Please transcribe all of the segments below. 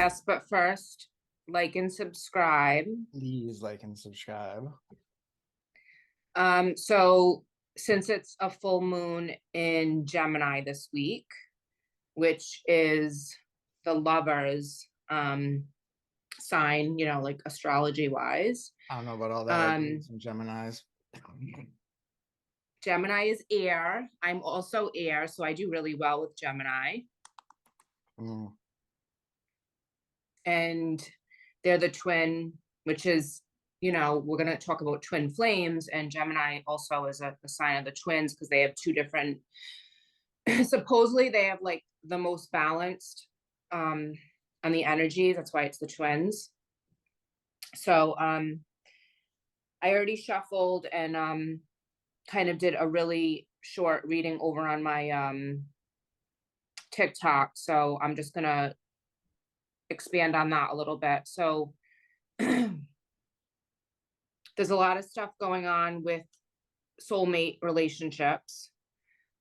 Yes, but first, like and subscribe. Please like and subscribe. So since it's a full moon in Gemini this week, which is the lovers sign, like astrology wise. I don't know about all that. I do some Geminis. Gemini is air. I'm also air, so I do really well with Gemini. Mm. And they're the twin, which is, we're going to talk about twin flames, and Gemini also is a sign of the twins because they have two different, supposedly they have like the most balanced on the energies. That's why it's the twins. So I already shuffled and kind of did a really short reading over on my TikTok. So I'm just going to expand on that a little bit. So there's a lot of stuff going on with soulmate relationships,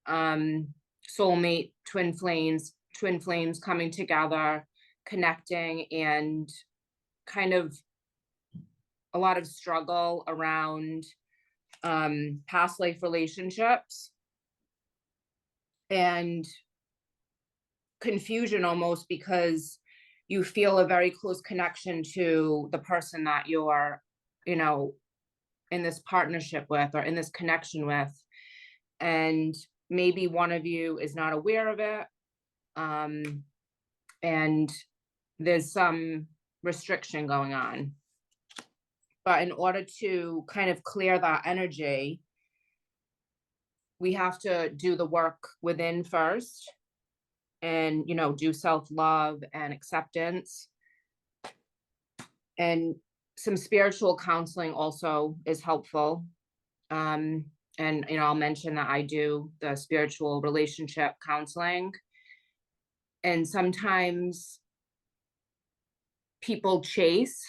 soulmate twin flames coming together, connecting, and kind of a lot of struggle around past life relationships and confusion almost because you feel a very close connection to the person that you're, in this partnership with or in this connection with. And maybe one of you is not aware of it. And there's some restriction going on. But in order to kind of clear that energy, we have to do the work within first and, do self-love and acceptance. And some spiritual counseling also is helpful. And, I'll mention that I do the spiritual relationship counseling. And sometimes people chase,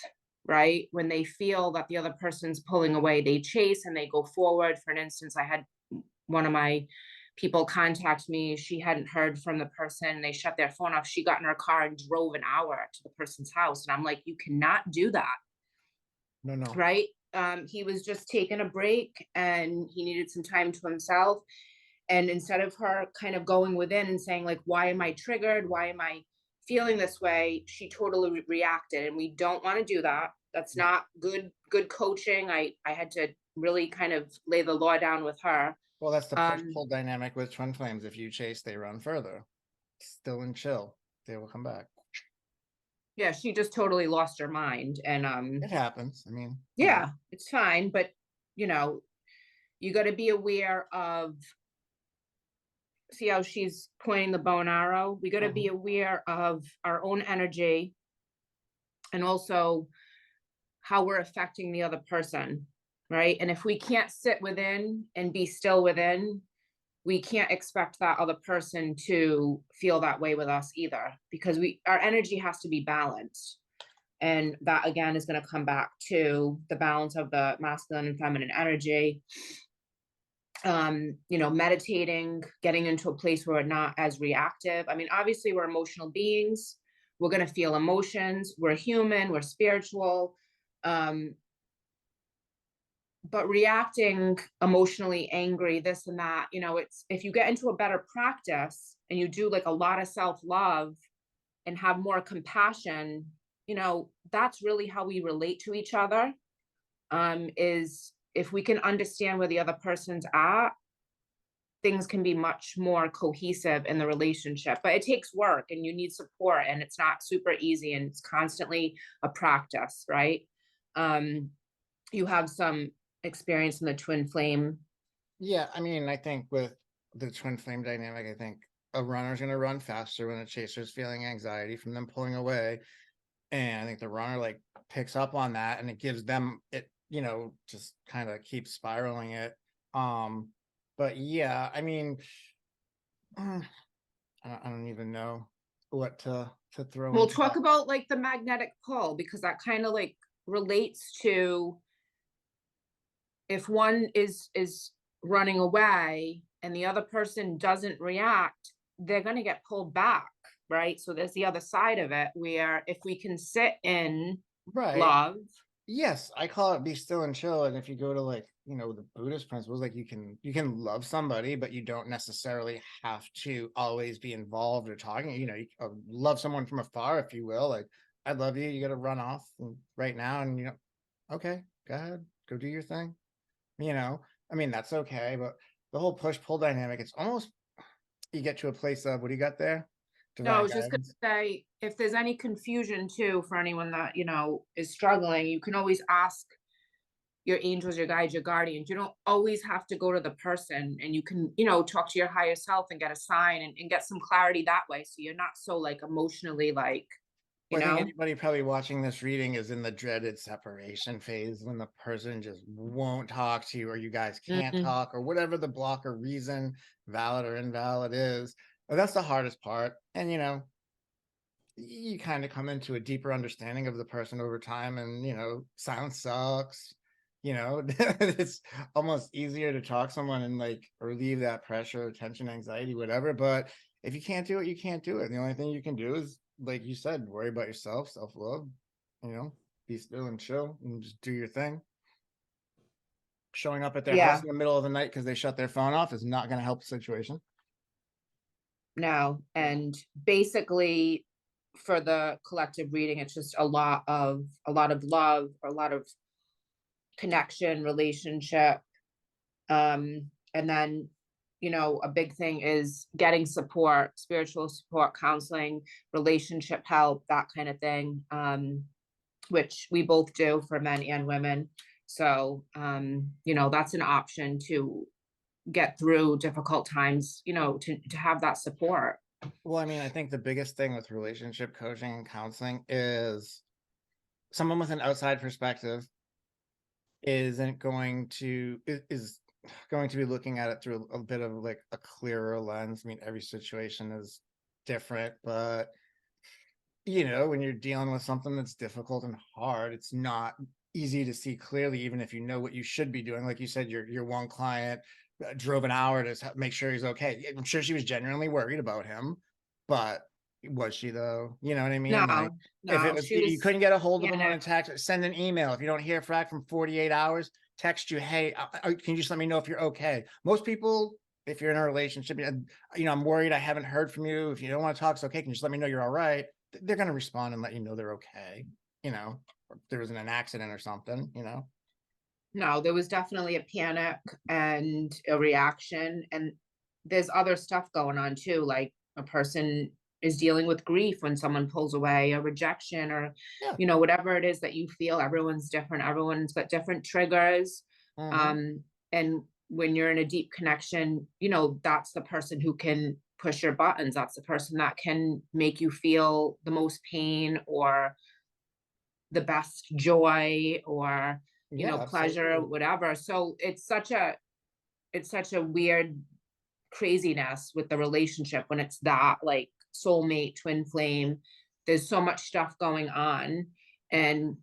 right? When they feel that the other person's pulling away, they chase and they go forward. For instance, I had one of my people contact me. She hadn't heard from the person. They shut their phone off. She got in her car and drove an hour to the person's house. And I'm like, you cannot do that. No. Right? He was just taking a break and he needed some time to himself. And instead of her kind of going within and saying, like, why am I triggered? Why am I feeling this way? She totally reacted. And we don't want to do that. That's not good coaching. I had to really kind of lay the law down with her. Well, that's the push-pull dynamic with twin flames. If you chase, they run further. Still and chill, they will come back. Yeah, she just totally lost her mind. And it happens. I mean, yeah, it's fine. But, you got to be aware of, see how she's pointing the bow and arrow? We got to be aware of our own energy and also how we're affecting the other person, right? And if we can't sit within and be still within, we can't expect that other person to feel that way with us either, because our energy has to be balanced. And that again is going to come back to the balance of the masculine and feminine energy. Meditating, getting into a place where we're not as reactive. I mean, obviously we're emotional beings. We're going to feel emotions. We're human, we're spiritual. But reacting emotionally, angry, this and that, it's, if you get into a better practice and you do like a lot of self-love and have more compassion, that's really how we relate to each other. Is if we can understand where the other person's at, things can be much more cohesive in the relationship. But it takes work and you need support, and it's not super easy, and it's constantly a practice, right? You have some experience in the twin flame. Yeah, I mean, I think with the twin flame dynamic, I think a runner's going to run faster when a chaser's feeling anxiety from them pulling away. And I think the runner like picks up on that, and it gives them it, just kind of keeps spiraling it. But yeah, I mean, I don't even know what to throw. We'll talk about like the magnetic pull, because that kind of like relates to if one is running away and the other person doesn't react, they're going to get pulled back. right? So there's the other side of it where if we can sit in Right. love. Yes, I call it be still and chill. And if you go to like, the Buddhist principles, like you can love somebody, but you don't necessarily have to always be involved or talking. You love someone from afar, if you will. Like, I love you. You got to run off right now, and okay, go ahead, go do your thing. I mean, that's okay. But the whole push pull dynamic, it's almost you get to a place of what do you got there? No, I Divine was just gonna guidance. say, if there's any confusion too for anyone that, is struggling, you can always ask your angels, your guides, your guardians. You don't always have to go to the person, and you can, talk to your higher self and get a sign, and get some clarity that way. So you're not so like emotionally like, you Well, I think know? anybody probably watching this reading is in the dreaded separation phase when the person just won't talk to you, or you guys can't Mhm. talk, or whatever the block or reason, valid or invalid, is. But that's the hardest part. And you kind of come into a deeper understanding of the person over time, and silence sucks. It's almost easier to talk to someone and like relieve that pressure, tension, anxiety, whatever. But if you can't do it, you can't do it. The only thing you can do is, like you said, worry about yourself, self-love, you know be still and chill and just do your thing. Showing up at their house Yeah, in the middle of the night because they shut their phone off is not going to help the situation. no. And basically for the collective reading, it's just a lot of love, a lot of connection, relationship. And then, a big thing is getting support, spiritual support, counseling, relationship help, that kind of thing. Which we both do for men and women. So, that's an option to get through difficult times, to have that support. Well, I mean, I think the biggest thing with relationship coaching and counseling is someone with an outside perspective is going to be looking at it through a bit of like a clearer lens. I mean, every situation is different, but when you're dealing with something that's difficult and hard, it's not easy to see clearly, even if you know what you should be doing. Like you said, your one client drove an hour to make sure he's okay. I'm sure she was genuinely worried about him, but was she though? You know what I mean? Like, No, if it no, was she you was couldn't get a hold of him on panicked. a text, send an email. If you don't hear frack from 48 hours, text you, hey, can you just let me know if you're okay? Most people, if you're in a relationship, I'm worried, I haven't heard from you. If you don't want to talk, it's okay. Can you just let me know you're all right? They're going to respond and let you know they're okay. Or if there wasn't an accident or something. No, there was definitely a panic and a reaction. And there's other stuff going on too. Like a person is dealing with grief when someone pulls away, a rejection, or, Yeah. whatever it is that you feel. Everyone's different. Everyone's got different triggers. Hmm. Um, and when you're in a deep connection, that's the person who can push your buttons. That's the person that can make you feel the most pain or the best joy, or Yeah, pleasure, absolutely. whatever. So it's such a weird craziness with the relationship when it's that like soulmate, twin flame. There's so much stuff going on, and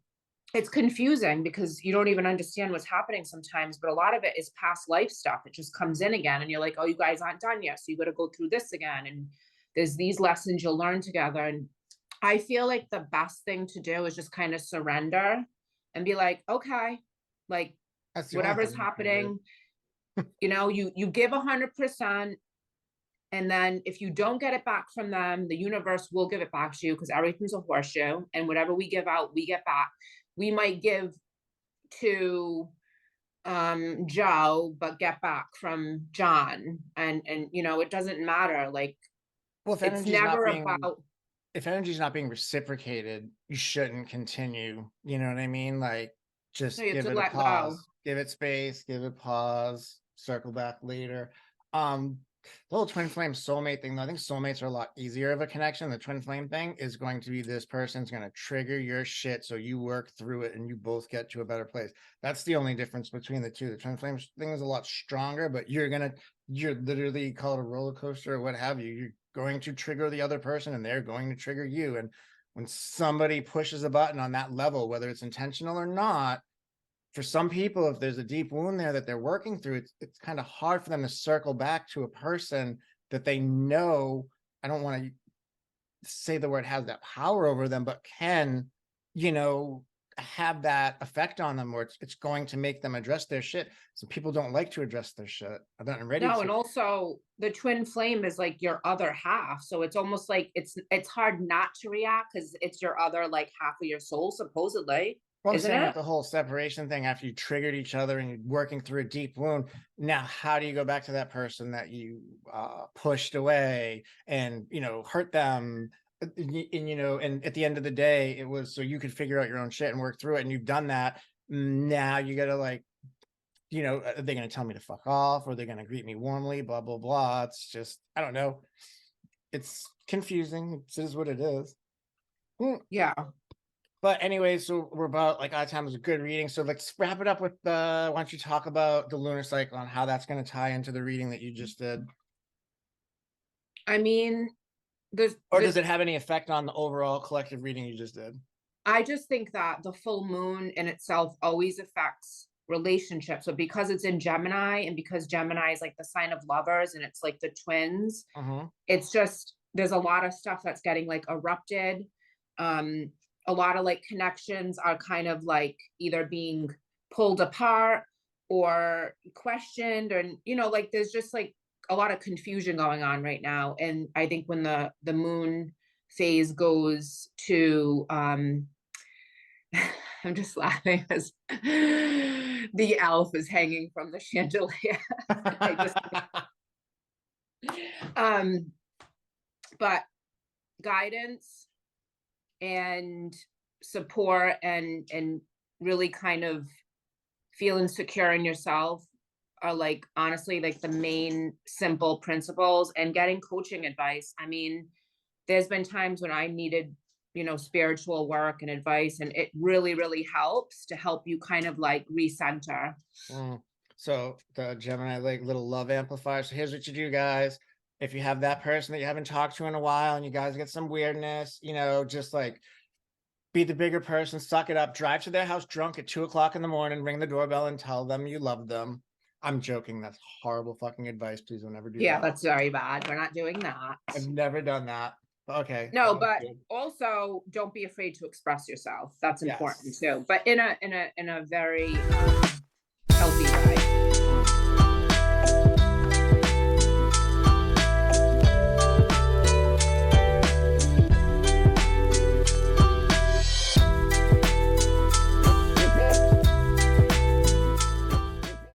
it's confusing because you don't even understand what's happening sometimes, but a lot of it is past life stuff. It just comes in again, and you're like, oh, you guys aren't done yet, so you got to go through this again, and there's these lessons you'll learn together. And I feel like the best thing to do is just kind of surrender and be like, okay, like That's the only whatever's thing you can do. happening, you give 100%. And then if you don't get it back from them, the universe will give it back to you, because everything's a horseshoe, and whatever we give out, we get back. We might give to Joe, but get back from John. And it doesn't matter. Like, Well, if it's energy's not never being about. if energy's not being reciprocated, you shouldn't continue. You know what I mean? Like, No, just you have give to it a let go. pause, give it space, give it pause, circle back later. Um, the whole twin flame soulmate thing, though, I think soulmates are a lot easier of a connection. The twin flame thing is going to be this person's going to trigger your shit, so you work through it and you both get to a better place. That's the only difference between the two. The twin flame thing is a lot stronger, but you're literally called a roller coaster or what have you. You're going to trigger the other person and they're going to trigger you. And when somebody pushes a button on that level, whether it's intentional or not, for some people, if there's a deep wound there that they're working through, it's kind of hard for them to circle back to a person that they know. I don't want to say the word has that power over them, but can, you know, have that effect on them where it's going to make them address their shit. So people don't like to address their shit. I don't ready No, to. and also the twin flame is like your other half. So it's almost like it's hard not to react because it's your other like half of your soul, supposedly, Well, I'm isn't saying with it? the whole separation thing, after you triggered each other and you're working through a deep wound, now how do you go back to that person that you pushed away and, you know, hurt them? And, you know, and at the end of the day, it was so you could figure out your own shit and work through it. And you've done that. Now you got to like, you know, are they going to tell me to fuck off? Or are they going to greet me warmly? Blah, blah, blah. It's just, I don't know. It's confusing. It is what it is. Yeah. But anyway, so we're about like our time was a good reading. So let's wrap it up with why don't you talk about the lunar cycle and how that's going to tie into the reading that you just did? I mean, Or does it have any effect on the overall collective reading you just did? I just think that the full moon in itself always affects relationships. So because it's in Gemini and because Gemini is like the sign of lovers and it's like the twins, it's just there's a lot of stuff that's getting like erupted. A lot of like connections are kind of like either being pulled apart or questioned, or you know, like there's just like a lot of confusion going on right now. And I think when the moon phase goes to I'm just laughing as the elf is hanging from the chandelier. I just but guidance and support and really kind of feeling secure in yourself are like honestly like the main simple principles, and getting coaching advice. I mean, there's been times when I needed, you know, spiritual work and advice, and it really, really helps to help you kind of like recenter. So the Gemini like little love amplifier. So here's what you do, guys. If you have that person that you haven't talked to in a while and you guys get some weirdness, you know, just like be the bigger person, suck it up, drive to their house drunk at 2 o'clock in the morning, ring the doorbell and tell them you love them. I'm joking. That's horrible fucking advice. Please don't ever do Yeah, that. that's very bad. We're not doing that. I've never done that. Okay. No, but also don't be afraid to express yourself. That's important Yes. too, but in a very healthy way.